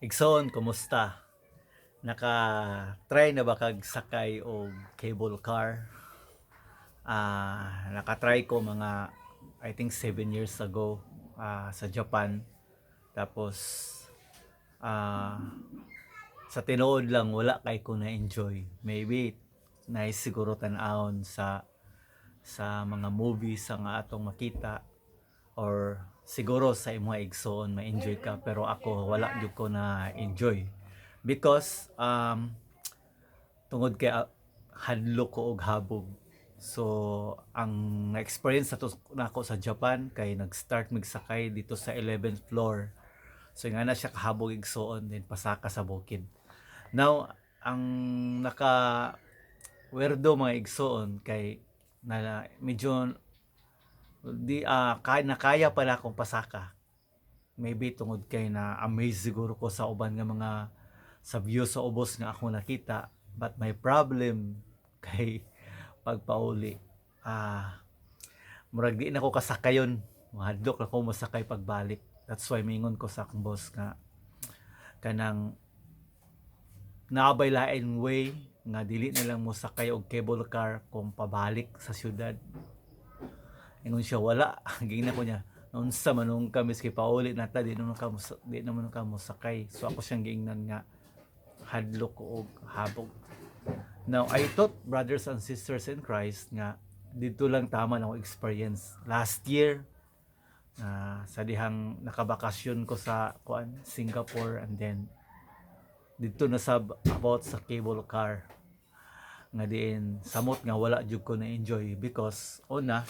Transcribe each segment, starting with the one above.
Igsoon, kumusta? Naka-try na ba kag sakay og cable car? Naka-try ko mga I think 7 years ago sa Japan. Tapos ah, sa tinuod lang wala kay ko na-enjoy. Maybe nice siguro tan-awon sa mga movies nga atong makita or siguro sa imong igsoon ma-enjoy ka pero ako wala jud ko na enjoy because tungod kay hadlok ko og habog. So ang na-experience nako sa Japan kay nag-start magsakay dito sa 11th floor. So nga na siya kahabog igsoon din pasaka sa bukid. Now ang naka weirdo mga igsoon kay na medyo nakaya pala akong pasaka. Maybe tungod kay na amaze siguro ko sa uban nga mga sa view sa ubos nga ako nakita, but my problem kay pagpauli murag di na ko kasakayon, mahadlok na ko mosakay pagbalik. That's why mingon ko sa akong boss nga kanang naabay lain way nga dili na lang mo sakay og cable car kung pabalik sa syudad. Ingon siya wala, gingna ko niya unsa manung kami kay pauli nata di naman ka mo sakay. So ako siyang giingnan nga hadlok ko og habog. Now I thought, brothers and sisters in Christ, nga dito lang tama na experience last year sa dihang nakabakasyon ko sa Singapore, and then dito na sab about sa cable car nga diin samot nga wala jud ko na enjoy because una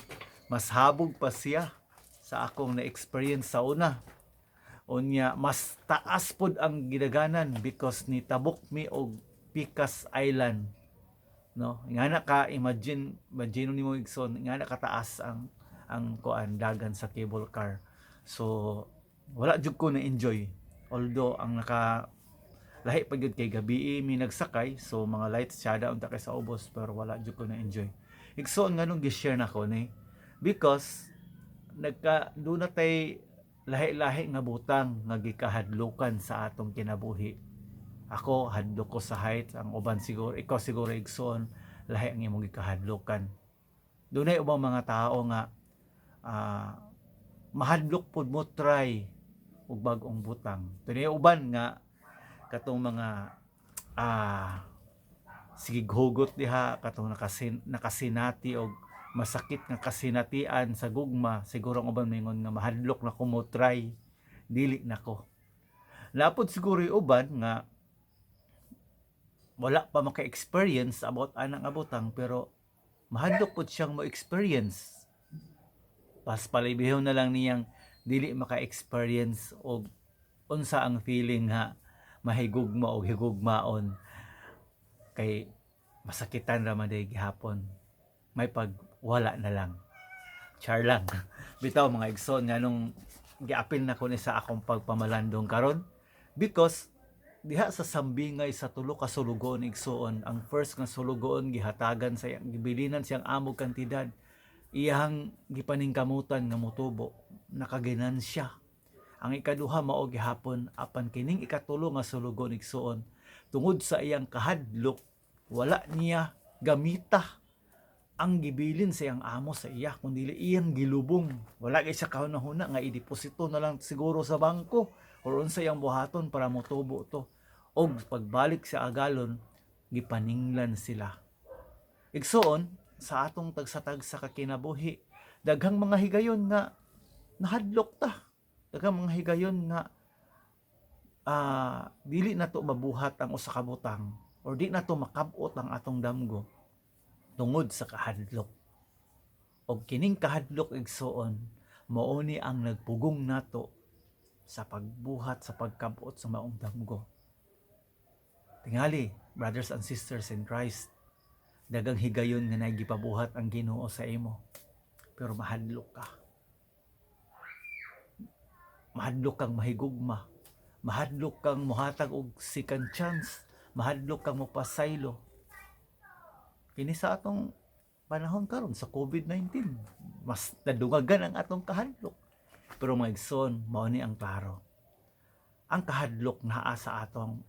mas habog pa siya sa akong na-experience sa una. Unya mas taas pod ang gidaganan because ni tabok mi og Picas Island, no? Nga na ka imagine nimo igsoon nga na kataas ang dagan sa cable car. So wala jud ko na enjoy, although ang lahi pa gyud kay gabi mi nagsakay, so mga lights syada unta kay sa ubos, pero wala jud ko na enjoy. Igsoon nga nung gi-share nako ni because doon na tay lahi-lahi nga butang nga gikahadlokan sa atong kinabuhi. Ako hadlok ko sa height, ang uban siguro ikaw siguro igsoon lahi ang imong gikahadlokan. Dunay ubang mga tao nga mahadlok pud mo try og bag-ong butang. Dunay uban nga katong mga sige hugot diha katong nakasinati og masakit nga kasinatian sa gugma, siguro ang uban mingon nga mahadlok na ko mo try, dili nako. Lapod siguro yung uban nga wala pa maka-experience about anang abutang pero mahadlok pud siyang mo experience. Pas palibihon na lang niyang dili maka-experience og unsa ang feeling nga mahigugma o higugmaon kay masakitan ra man gihapon. May wala na lang. Char lang. Bitaw mga igsoon nga nung giapil na ko ni sa akong pagpamalandong karon because diha sa sambingay sa tulo ka sulugon igsoon, ang first nga sulugon gihatagan sa gibilinan siyang amog kantidad, iyang gipaningkamutan nga motubo nakaginansya. Ang ikaduha mao gihapon apan kining ikatulo nga sulugon igsoon, tungod sa iyang kahadlok wala niya gamita ang gibilin sa iyang amo sa iya, kundi iyang gilubong. Wala kay siya kahuna-huna nga ideposito na lang siguro sa bangko or unsa iyang buhaton para motubo to. Og pagbalik sa agalon, gipaninglan sila. Igsoon sa atong tagsatag sa kakinabuhi, daghang mga higayon nga nahadlok ta. Daghang mga higayon nga dili na to mabuhat ang usa ka butang or di na to makab-ot ang atong damgo tungod sa kahadlok. Og kining kahadlok igsoon mao ni ang nagpugong nato sa pagbuhat sa pagkab-ot sa maong damgo. Tingali, brothers and sisters in Christ, dagang higayon nga nagipabuhat ang Ginoo sa imo, pero mahadlok ka. Mahadlok kang mahigugma, mahadlok kang muhatag og second chance, mahadlok kang mopasaylo. Kini sa atong panahon karon sa COVID-19, mas nadungagan ang atong kahadlok. Pero mga igsoon, mao ni ang klaro. ang kahadlok naa sa atong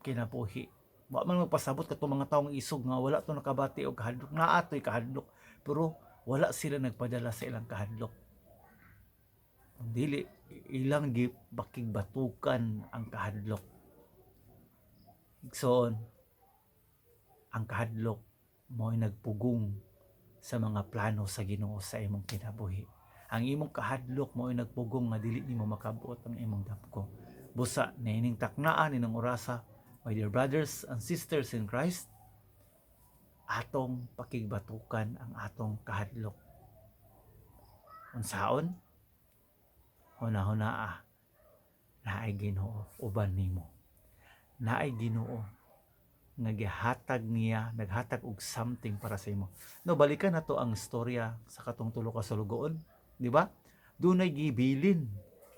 kinabuhi. Wa man magpasabot katong mga taong isog nga wala to nakabati og kahadlok, naa to'y kahadlok, pero wala sila nagpadala sa ilang kahadlok. Dili ilang bakig batukan ang kahadlok. Igsoon, ang kahadlok mo'y nagpugong sa mga plano sa Ginoo sa imong kinabuhi. Ang imong kahadlok mo'y nagpugong nga dili nimo makabuot ang imong damgo. Busa niining taknaan ining orasa, my dear brothers and sisters in Christ, atong pakigbatukan ang atong kahadlok. Unsaon? Huna-hunaa, naay Ginoo uban nimo. Naay Ginoo nga gihatag niya, naghatag og something para sa imo. No, balikan nato ang istorya sa katong tulo ka sulugoon, di ba? Dunay gibilin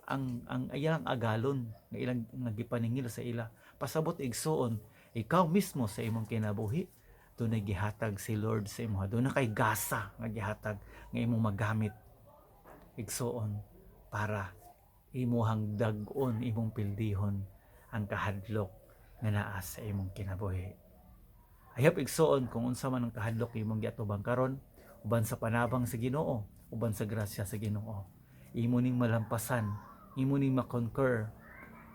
ang ilang agalon nga ilang nga gipaningil sa ila. Pasabot igsoon, ikaw mismo sa imong kinabuhi, dunay gihatag si Lord sa imo. Dunay kay gasa nga gihatag nga imong magamit igsoon para imuhang dag-on, imong pildihon ang kahadlok nga naa sa imong kinabuhi. Hayop igsoon kung unsa man ang kahadlok imong giatubang karon, uban sa panabang sa Ginoo, uban sa grasya sa Ginoo. Imo ning malampasan, imo ning makonquer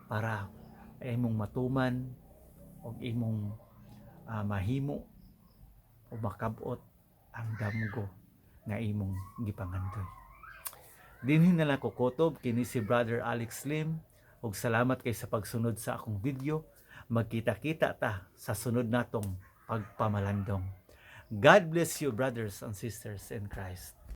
para imong matuman o imong mahimo o makab-ot ang damgo nga imong gipangandoy. Dinhin na lang ko kutob kini si Brother Alex Lim, ug salamat kay sa pagsunod sa akong video. Magkita-kita ta sa sunod natong pagpamalandong. God bless you, brothers and sisters in Christ.